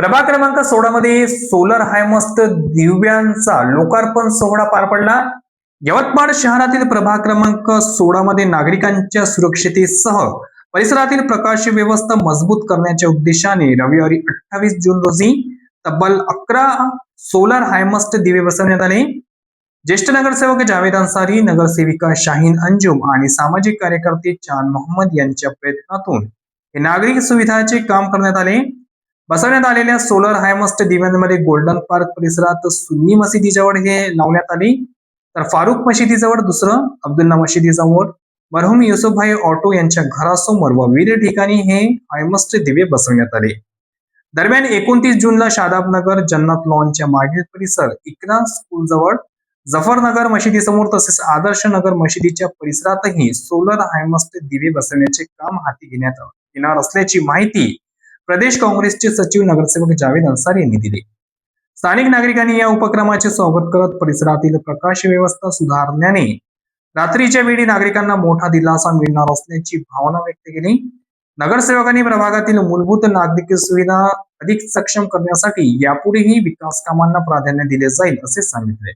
प्रभाग क्रमांक 16 मध्ये सोलर हायमस्ट दिव्यांचा लोकार्पण सोहळा पार पडला. यवतमाळ शहरातील प्रभाग क्रमांक 16 मध्ये नागरिकांच्या सुरक्षितेसह परिसरातील प्रकाश व्यवस्था मजबूत करण्याच्या उद्देशाने रविवारी 28 जून रोजी तब्बल 11 सोलर हायमस्ट दिवे बसवण्यात आले. ज्येष्ठ नगरसेवक जावेद अन्सारी, नगरसेविका शाहीन अंजुम आणि सामाजिक कार्यकर्ते चांद मोहम्मद यांच्या प्रयत्नातून हे नागरिक सुविधाचे काम करण्यात आले. बसवण्यात आलेल्या सोलर हायमस्ट दिव्यांमध्ये गोल्डन पार्क परिसरात सुन्नी मशिदीजवळ हे लावण्यात आले, तर फारुख मशिदीजवळ दुसरं, अब्दुल्ला मशिदीजवळ, मरहूम युसुफभाई ऑटो यांच्या घरासमोर व विविध ठिकाणी हे हायमस्ट दिवे बसवण्यात आले. दरम्यान 29 जूनला शादाबनगर जन्नत लॉनच्या मागील परिसर, इकरा स्कूल जवळ, जफरनगर मशिदीसमोर तसेच आदर्श नगर मशिदीच्या परिसरातही सोलर हायमस्ट दिवे बसवण्याचे काम हाती घेण्यात येणार असल्याची माहिती प्रदेश काँग्रेसचे सचिव नगरसेवक जावेद अन्सारी यांनी दिली. स्थानिक नागरिकांनी या उपक्रमाचे स्वागत करत परिसरातील प्रकाश व्यवस्था सुधारल्याने रात्रीच्या वेळी नागरिकांना मोठा दिलासा मिळणार असल्याची भावना व्यक्त केली. नगरसेवकांनी प्रभागातील मूलभूत नागरिक सुविधा अधिक सक्षम करण्यासाठी यापुढेही विकास कामांना प्राधान्य दिले जाईल असे सांगितले.